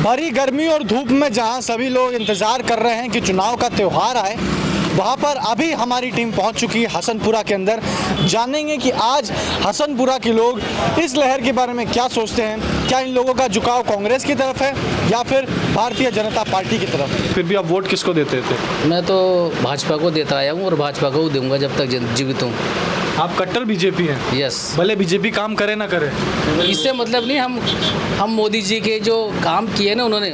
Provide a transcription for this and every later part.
भरी गर्मी और धूप में जहां सभी लोग इंतज़ार कर रहे हैं कि चुनाव का त्यौहार आए, वहां पर अभी हमारी टीम पहुंच चुकी है हसनपुरा के अंदर। जानेंगे कि आज हसनपुरा के लोग इस लहर के बारे में क्या सोचते हैं। क्या इन लोगों का झुकाव कांग्रेस की तरफ है या फिर भारतीय जनता पार्टी की तरफ है? फिर भी आप वोट किसको देते थे? मैं तो भाजपा को देता आया हूँ और भाजपा को दूंगा जब तक जीवित हूँ। आप कट्टर बीजेपी हैं? यस। भले बीजेपी काम करे ना करे, इससे मतलब नहीं, हम मोदी जी के जो काम किए ना उन्होंने,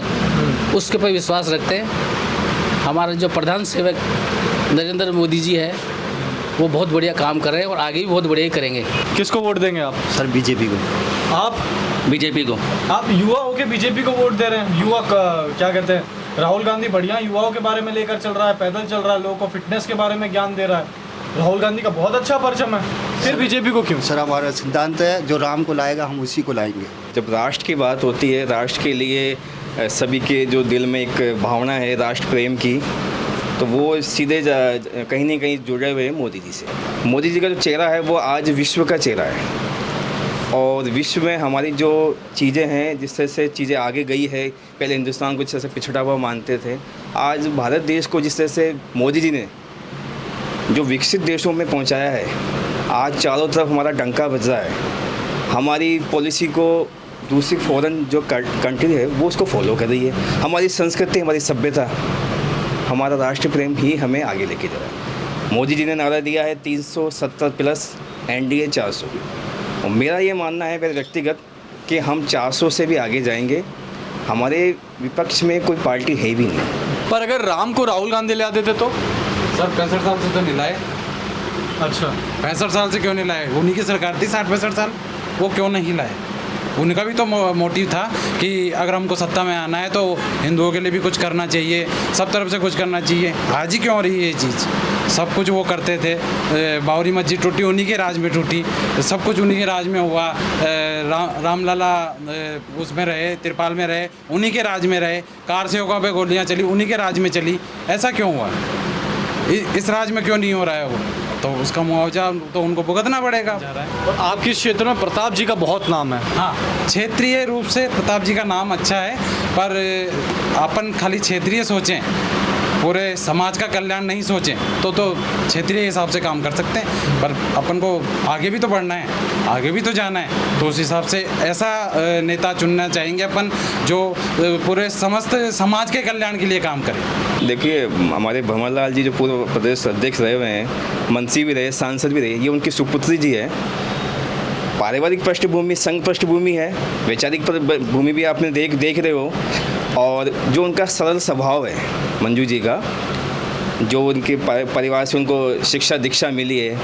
उसके पर विश्वास रखते हैं। हमारे जो प्रधान सेवक नरेंद्र मोदी जी है वो बहुत बढ़िया काम कर रहे हैं और आगे भी बहुत बढ़िया ही करेंगे। किसको वोट देंगे आप? सर बीजेपी को। आप? बीजेपी को। आप युवा होके बीजेपी को वोट दे रहे हैं? युवा क्या कहते हैं, राहुल गांधी बढ़िया युवाओं के बारे में लेकर चल रहा है, पैदल चल रहा है, लोगों को फिटनेस के बारे में ज्ञान दे रहा है। राहुल गांधी का बहुत अच्छा परचम है, फिर बीजेपी को क्यों? सर हमारा सिद्धांत है, जो राम को लाएगा हम उसी को लाएंगे। जब राष्ट्र की बात होती है, राष्ट्र के लिए सभी के जो दिल में एक भावना है राष्ट्र प्रेम की, तो वो सीधे कहीं ना कहीं जुड़े हुए हैं मोदी जी से। मोदी जी का जो चेहरा है वो आज विश्व का चेहरा है और विश्व में हमारी जो चीज़ें हैं, जिस तरह से चीज़ें आगे गई है, पहले हिंदुस्तान को जिस तरह से पिछड़ा हुआ मानते थे, आज भारत देश को जिस तरह से मोदी जी ने जो विकसित देशों में पहुंचाया है, आज चारों तरफ हमारा डंका बज रहा है। हमारी पॉलिसी को दूसरी फॉरेन जो कंट्री है वो उसको फॉलो कर रही है। हमारी संस्कृति, हमारी सभ्यता, हमारा राष्ट्र प्रेम ही हमें आगे लेके जा रहा है। मोदी जी ने नारा दिया है 370 प्लस एनडीए 400, और मेरा ये मानना है मेरा व्यक्तिगत कि हम 400 से भी आगे जाएंगे। हमारे विपक्ष में कोई पार्टी है भी नहीं। पर अगर राम को राहुल गांधी ले देते तो? सर 65 साल से तो नहीं लाए। अच्छा, 65 साल से क्यों नहीं लाए? उन्हीं की सरकार थी 60-65 साल, वो क्यों नहीं लाए? उनका भी तो मोटिव था कि अगर हमको सत्ता में आना है तो हिंदुओं के लिए भी कुछ करना चाहिए, सब तरफ से कुछ करना चाहिए। आज ही क्यों हो रही है ये चीज़? सब कुछ वो करते थे। बाबरी मस्जिद टूटी, उन्हीं के राज में टूटी, सब कुछ उन्हीं के राज में हुआ। रामलला उसमें रहे, तिरपाल में रहे, उन्हीं के राज में रहे। कार सेवकों पे गोलियां चली, उन्हीं के राज में चली। ऐसा क्यों हुआ? इस राज में क्यों नहीं हो रहा है वो? तो उसका मुआवजा तो उनको भुगतना पड़ेगा। और आपके क्षेत्र में प्रताप जी का बहुत नाम है। हाँ, क्षेत्रीय रूप से प्रताप जी का नाम अच्छा है, पर अपन खाली क्षेत्रीय सोचें, पूरे समाज का कल्याण नहीं सोचें तो क्षेत्रीय हिसाब से काम कर सकते हैं। पर अपन को आगे भी तो बढ़ना है, आगे भी तो जाना है, तो उस हिसाब से ऐसा नेता चुनना चाहेंगे अपन जो पूरे समस्त समाज के कल्याण के लिए काम करे। देखिए, हमारे भंवर लाल जी जो पूर्व प्रदेश अध्यक्ष रहे हुए हैं, मंत्री भी रहे, सांसद भी रहे, ये उनकी सुपुत्री जी है। पारिवारिक पृष्ठभूमि, संघ पृष्ठभूमि है, वैचारिक भूमि भी आपने देख रहे हो। और जो उनका सरल स्वभाव है मंजू जी का, जो उनके परिवार से उनको शिक्षा दीक्षा मिली है,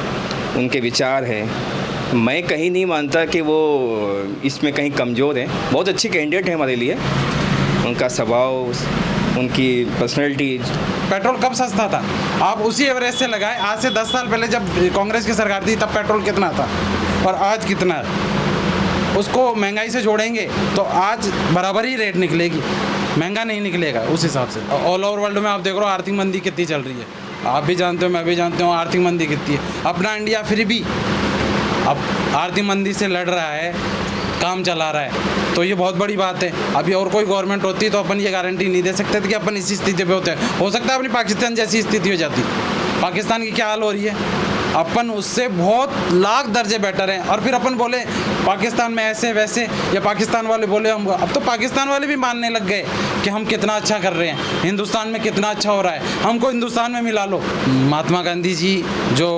उनके विचार है, मैं कहीं नहीं मानता कि वो इसमें कहीं कमज़ोर है। बहुत अच्छी कैंडिडेट है हमारे लिए। उनका स्वभाव, उनकी पर्सनैलिटी। पेट्रोल कब सस्ता था? आप उसी एवरेज से लगाए। आज से 10 साल पहले जब कांग्रेस की सरकार थी तब पेट्रोल कितना था और आज कितना है? उसको महंगाई से जोड़ेंगे तो आज बराबर ही रेट निकलेगी, महंगा नहीं निकलेगा उस हिसाब से। ऑल ओवर वर्ल्ड में आप देख रहे हो आर्थिक मंदी कितनी चल रही है, आप भी जानते हो, मैं भी जानता हूँ आर्थिक मंदी कितनी है। अपना इंडिया फिर भी अब आर्थिक मंदी से लड़ रहा है, काम चला रहा है, तो ये बहुत बड़ी बात है। अभी और कोई गवर्नमेंट होती तो अपन ये गारंटी नहीं दे सकते थे कि अपन इसी स्थिति पे होते हैं। हो सकता है अपनी पाकिस्तान जैसी स्थिति हो जाती। पाकिस्तान की क्या हाल हो रही है? अपन उससे बहुत लाख दर्जे बेटर हैं। और फिर अपन बोले पाकिस्तान में ऐसे वैसे, या पाकिस्तान वाले बोले हम, अब तो पाकिस्तान वाले भी मानने लग गए कि हम कितना अच्छा कर रहे हैं, हिंदुस्तान में कितना अच्छा हो रहा है, हमको हिंदुस्तान में मिला लो। महात्मा गांधी जी जो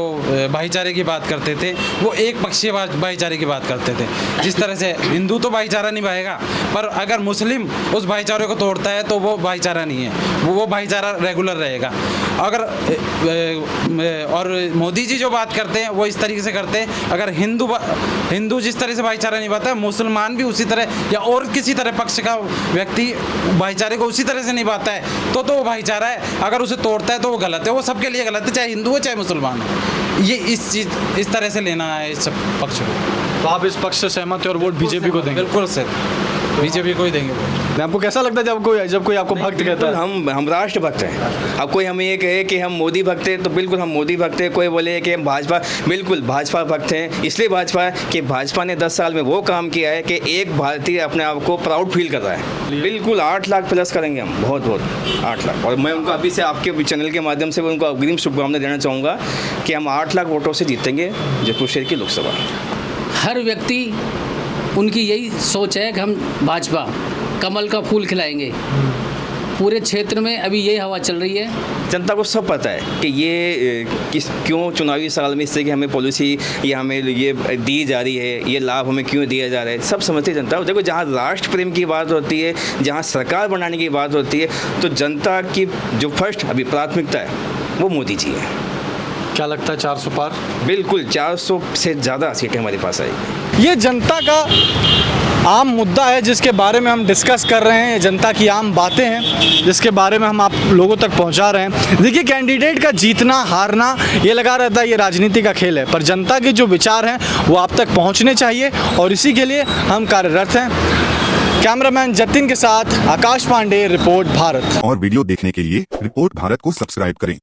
भाईचारे की बात करते थे, वो एक पक्षीय भाईचारे की बात करते थे। जिस तरह से हिंदू तो भाईचारा निभाएगा, पर अगर मुस्लिम उस भाईचारे को तोड़ता है तो वो भाईचारा नहीं है, वो भाईचारा रेगुलर रहेगा। अगर और मोदी जी जो बात करते हैं वो इस तरीके से करते हैं, अगर हिंदू जिस तरह से भाईचारा निभाता है, मुसलमान भी उसी तरह या और किसी तरह पक्ष का व्यक्ति भाईचारे को उसी तरह से निभाता है तो वो भाईचारा है। अगर उसे तोड़ता है तो वो गलत है, वो सबके लिए गलत है, चाहे हिंदू हो चाहे मुसलमान हो। ये इस तरह से लेना है इस पक्ष को। तो आप इस पक्ष से सहमत हैं और वोट बीजेपी को देंगे? बिल्कुल सर। बीजेपी को ही देंगे वोट। आपको कैसा लगता है जब कोई आपको भक्त कहता है? हम राष्ट्र भक्त हैं। अब कोई हमें ये कहे कि हम मोदी भक्त हैं तो बिल्कुल हम मोदी भक्त हैं। कोई बोले कि हम भाजपा, बिल्कुल भाजपा भक्त हैं। इसलिए भाजपा है कि भाजपा ने 10 साल में वो काम किया है कि एक भारतीय अपने आप को प्राउड फील कर रहा है। बिल्कुल 8 लाख प्लस करेंगे हम, बहुत 8 लाख। और मैं उनको अभी से आपके चैनल के माध्यम से उनको अग्रिम शुभकामनाएं देना चाहूँगा कि हम 8 लाख वोटों से जीतेंगे जयपुर शहर की लोकसभा। हर व्यक्ति उनकी यही सोच है कि हम भाजपा कमल का फूल खिलाएंगे। पूरे क्षेत्र में अभी यही हवा चल रही है। जनता को सब पता है कि ये क्यों चुनावी साल में इससे कि हमें पॉलिसी या हमें ये दी जा रही है, ये लाभ हमें क्यों दिया जा रहा है, सब समझती है जनता। देखो, जहाँ राष्ट्र प्रेम की बात होती है, जहाँ सरकार बनाने की बात होती है, तो जनता की जो फर्स्ट अभी प्राथमिकता है वो मोदी जी है। क्या लगता है 400 पार? बिल्कुल 400 से ज़्यादा सीटें हमारे पास आएगी। ये जनता का आम मुद्दा है जिसके बारे में हम डिस्कस कर रहे हैं। जनता की आम बातें हैं जिसके बारे में हम आप लोगों तक पहुंचा रहे हैं। देखिए, कैंडिडेट का जीतना हारना ये लगा रहता है, ये राजनीति का खेल है, पर जनता के जो विचार हैं वो आप तक पहुंचने चाहिए और इसी के लिए हम कार्यरत हैं। कैमरामैन जतिन के साथ आकाश पांडे, रिपोर्ट भारत। और वीडियो देखने के लिए रिपोर्ट भारत को सब्सक्राइब करें।